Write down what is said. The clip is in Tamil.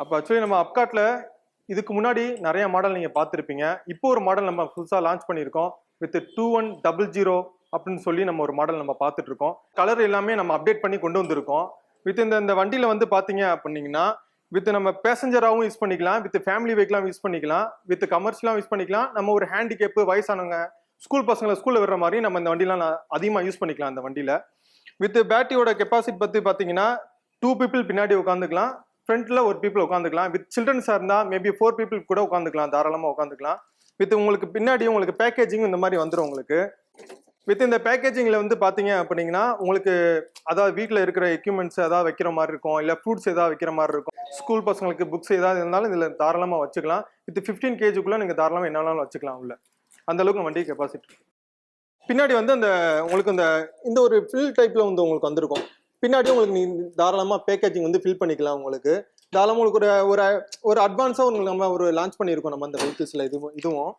அப்போ ஆக்சுவலி நம்ம அப்காட்ல இதுக்கு முன்னாடி நிறைய மாடல் நீங்க பார்த்துருப்பீங்க. இப்போ ஒரு மாடல் நம்ம புதுசா லான்ச் பண்ணியிருக்கோம். வித் 2100 அப்படின்னு சொல்லி நம்ம ஒரு மாடல் நம்ம பார்த்துட்டு இருக்கோம். கலர் எல்லாமே நம்ம அப்டேட் பண்ணி கொண்டு வந்திருக்கோம். வித் இந்த வண்டியில வந்து பாத்தீங்க அப்படின்னீங்கன்னா வித் நம்ம பேசஞ்சராகவும் யூஸ் பண்ணிக்கலாம், வித் ஃபேமிலி வெஹிக்கிளாகவும் யூஸ் பண்ணிக்கலாம், வித் கமர்ஷியலாகவும் யூஸ் பண்ணிக்கலாம். நம்ம ஒரு ஹேண்டிகேப் வயசானவங்க ஸ்கூல் பசங்களை ஸ்கூல்ல விடுற மாதிரி நம்ம இந்த வண்டிலாம் அதிகமாக யூஸ் பண்ணிக்கலாம். அந்த வண்டியில வித் பேட்டரியோட கெப்பாசிட்டி பத்தி பாத்தீங்கன்னா 2 people பின்னாடி உட்காந்துக்கலாம், ஃப்ரண்ட்ல ஒரு பீப்புள் உட்காந்துக்கலாம். வித் சில்ட்ரன்ஸா இருந்தா மேபி 4 people கூட உட்காந்துக்கலாம், தாராளமா உட்காந்துக்கலாம். வித் உங்களுக்கு பின்னாடி உங்களுக்கு பேக்கேஜிங் இந்த மாதிரி வந்துடும். உங்களுக்கு வித் இந்த பேக்கேஜிங்ல வந்து பாத்தீங்க அப்படிங்கன்னா உங்களுக்கு அதாவது வீட்டில் இருக்கிற எக்யூப்மெண்ட்ஸ் ஏதாவது வைக்கிற மாதிரி இருக்கும், இல்லை ஃப்ரூட்ஸ் ஏதாவது வைக்கிற மாதிரி இருக்கும். ஸ்கூல் பசங்களுக்கு புக்ஸ் ஏதாவது இருந்தாலும் இதில் தாராளமாக வச்சுக்கலாம். வித் 15 kg நீங்கள் தாராளமாக என்னன்னாலும் வச்சுக்கலாம் உள்ள. அந்த அளவுக்கு வண்டி கெப்பாசிட்டி. பின்னாடி வந்து அந்த உங்களுக்கு இந்த ஒரு ஃபில் டைப்ல வந்து உங்களுக்கு வந்திருக்கும். பின்னாடி உங்களுக்கு நீ தாராளமாக பேக்கேஜிங் வந்து ஃபில் பண்ணிக்கலாம். உங்களுக்கு தாராளமாக உங்களுக்கு ஒரு அட்வான்ஸாக உங்களுக்கு நம்ம ஒரு லான்ச் பண்ணியிருக்கோம் நம்ம அந்த வெஹிக்கிள்ஸில் இதுவும்